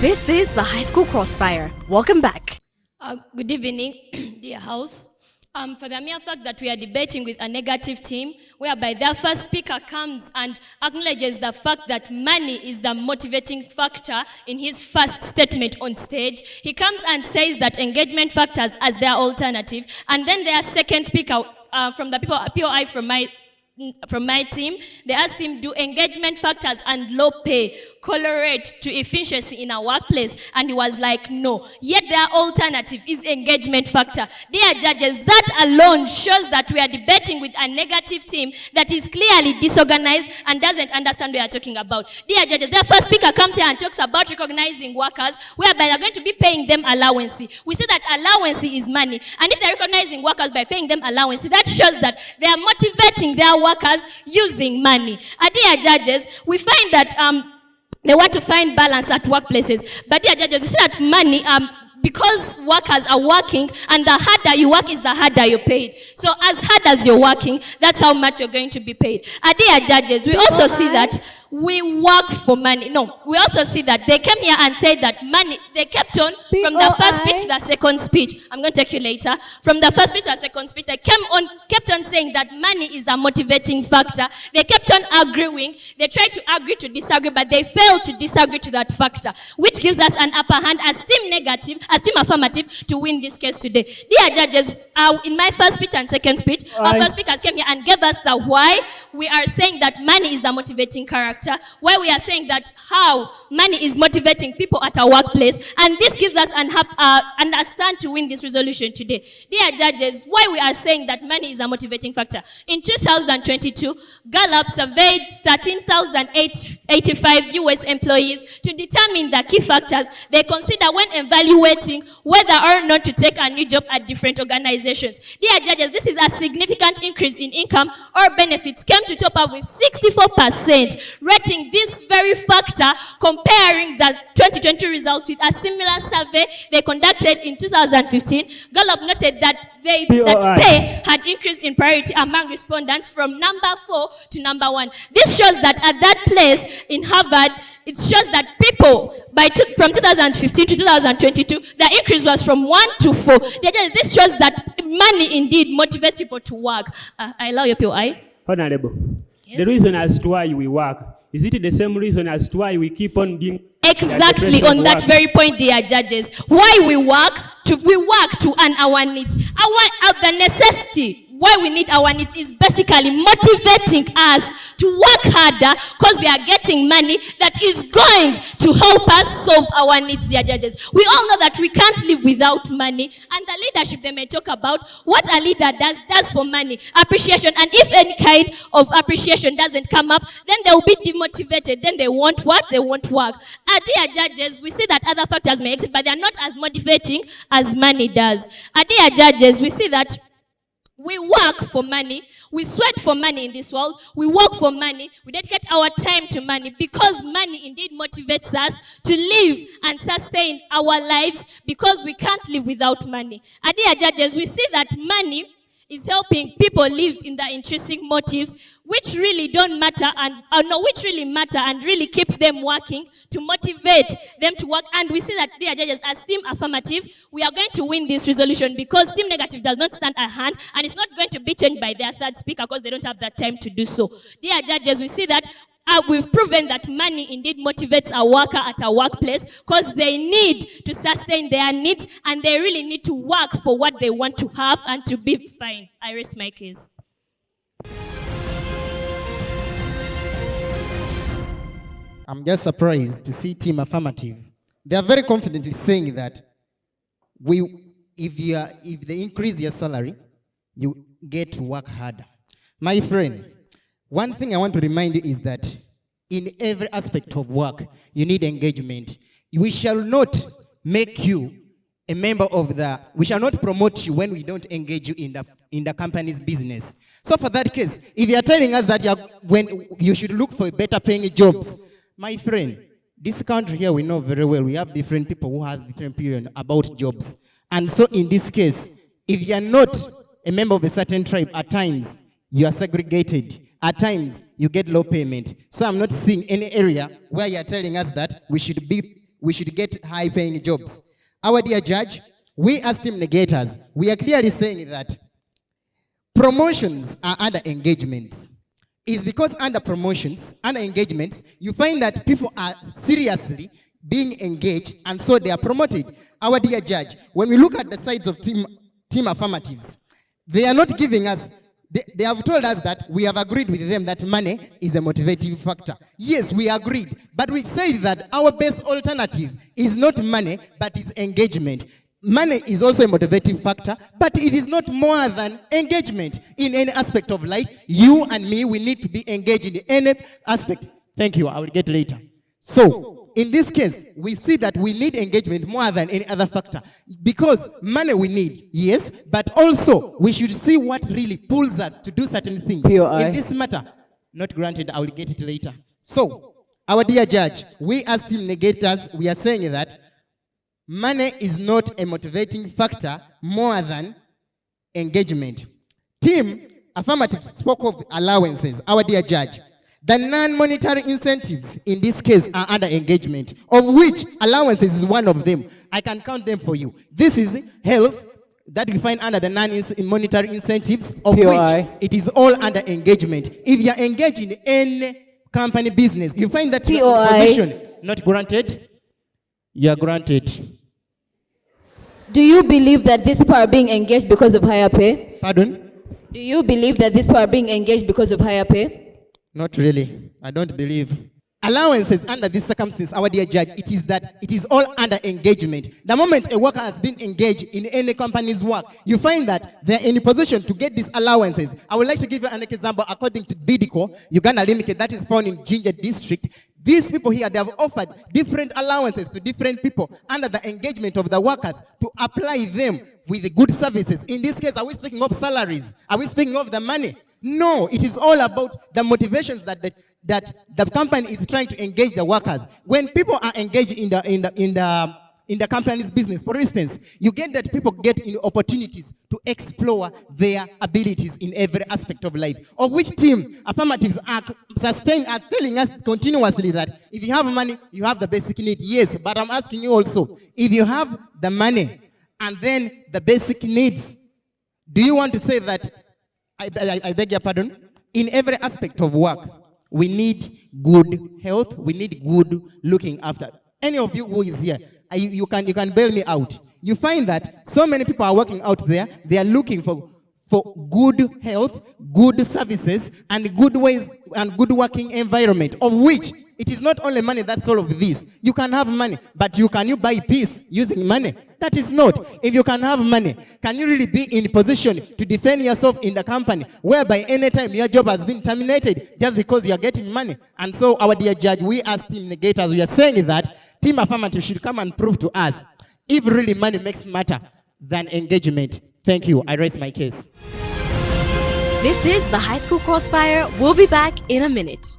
This is the High School Crossfire. Welcome back. Good evening, dear house. For the mere fact that we are debating with a negative team, whereby their first speaker comes and acknowledges the fact that money is the motivating factor in his first statement on stage. He comes and says that engagement factors as their alternative. And then their second speaker from the POI from my team, they asked him, do engagement factors and low pay correlate to efficiency in a workplace? And he was like, no. Yet their alternative is engagement factor. Dear judges, that alone shows that we are debating with a negative team that is clearly disorganized and doesn't understand what we are talking about. Dear judges, their first speaker comes here and talks about recognizing workers, whereby they're going to be paying them allowance. We see that allowance is money. And if they're recognizing workers by paying them allowance, that shows that they are motivating their workers using money. Dear judges, we find that they want to find balance at workplaces. But dear judges, you see that money, because workers are working, and the harder you work is the harder you're paid. So as hard as you're working, that's how much you're going to be paid. Dear judges, we also see that we work for money. No, we also see that they came here and said that money, they kept on from the first speech to the second speech. I'm going to take you later. From the first speech to the second speech, they kept on saying that money is a motivating factor. They kept on agreeing. They tried to agree to disagree, but they failed to disagree to that factor, which gives us an upper hand as team negative, as team affirmative, to win this case today. Dear judges, in my first speech and second speech, our first speakers came here and gave us the why we are saying that money is the motivating character, why we are saying that how money is motivating people at our workplace, and this gives us an understand to win this resolution today. Dear judges, why we are saying that money is a motivating factor. In 2022, Gallup surveyed 13,085 US employees to determine the key factors they consider when evaluating whether or not to take a new job at different organizations. Dear judges, this is a significant increase in income or benefits, came to top up with 64%, rating this very factor, comparing the 2020 results with a similar survey they conducted in 2015. Gallup noted that pay had increased in priority among respondents from number 4 to number 1. This shows that at that place in Harvard, it shows that people from 2015 to 2022, the increase was from 1 to 4. This shows that money indeed motivates people to work. I allow your POI. Honorable, yes. The reason as to why we work, is it the same reason as to why we keep on doing? Exactly, on that very point, dear judges. Why we work to earn our needs. The necessity why we need our needs is basically motivating us to work harder, because we are getting money that is going to help us solve our needs, dear judges. We all know that we can't live without money, and the leadership they may talk about what a leader does for money, appreciation, and if any kind of appreciation doesn't come up, then they will be demotivated, then they won't what? They won't work. Dear judges, we see that other factors may exist, but they are not as motivating as money does. Dear judges, we see that we work for money, we sweat for money in this world, we work for money, we dedicate our time to money, because money indeed motivates us to live and sustain our lives, because we can't live without money. Dear judges, we see that money is helping people live in the intrinsic motives, which really don't matter which really matter and really keeps them working to motivate them to work. And we see that, dear judges, as team affirmative, we are going to win this resolution, because team negative does not stand a hand, and it's not going to be changed by their third speaker, because they don't have the time to do so. Dear judges, we see that we've proven that money indeed motivates a worker at a workplace, because they need to sustain their needs, and they really need to work for what they want to have and to be fine. I rest my case. I'm just surprised to see Team Affirmative. They are very confidently saying that if they increase your salary, you get to work harder. My friend, one thing I want to remind you is that in every aspect of work, you need engagement. We shall not make you a member of we shall not promote you when we don't engage you in the company's business. So for that case, if you are telling us that when you should look for better paying jobs, my friend, this country here, we know very well, we have different people who have different opinions about jobs. And so in this case, if you are not a member of a certain tribe, at times you are segregated. At times you get low payment. So I'm not seeing any area where you are telling us that we should be we should get high-paying jobs. Our dear judge, we as team negators, we are clearly saying that promotions are under engagements. It's because under promotions, under engagements, you find that people are seriously being engaged, and so they are promoted. Our dear judge, when we look at the sides of team affirmatives, they are not giving us, they have told us that we have agreed with them that money is a motivating factor. Yes, we agreed, but we say that our best alternative is not money, but it's engagement. Money is also a motivating factor, but it is not more than engagement in any aspect of life. You and me, we need to be engaged in any aspect. Thank you, I will get later. So, in this case, we see that we need engagement more than any other factor. Because money we need, yes, but also we should see what really pulls us to do certain things. POI. In this matter, not granted, I will get it later. So, our dear judge, we as team negators, we are saying that money is not a motivating factor more than engagement. Team affirmative spoke of allowances, our dear judge. The non-monetary incentives in this case are under engagement, of which allowances is one of them. I can count them for you. This is health that we find under the non-monetary incentives, of POI. which it is all under engagement. If you are engaged in any company business, you find that your POI. position not granted. You are granted. Do you believe that these people are being engaged because of higher pay? Pardon? Do you believe that these people are being engaged because of higher pay? Not really. I don't believe. Allowances under this circumstance, our dear judge, it is that it is all under engagement. The moment a worker has been engaged in any company's work, you find that they're in a position to get these allowances. I would like to give you an example. According to BIDICO, Uganda Limited, that is found in Ginger District, these people here, they have offered different allowances to different people under the engagement of the workers to apply them with the good services. In this case, are we speaking of salaries? Are we speaking of the money? No, it is all about the motivations that the company is trying to engage the workers. When people are engaged in the company's business, for instance, you get that people get in opportunities to explore their abilities in every aspect of life, of which team affirmatives are telling us continuously that if you have money, you have the basic need. Yes, but I'm asking you also, if you have the money and then the basic needs, do you want to say that, I beg your pardon, in every aspect of work, we need good health, we need good looking after. Any of you who is here, you can bail me out. You find that so many people are working out there, they are looking for good health, good services, and good ways and good working environment, of which it is not only money that solves this. You can have money, but can you buy peace using money? That is not. If you can have money, can you really be in position to defend yourself in the company, whereby any time your job has been terminated just because you are getting money? And so, our dear judge, we as team negators, we are saying that team affirmative should come and prove to us if really money makes matter than engagement. Thank you. I raise my case. This is the High School Crossfire. We'll be back in a minute.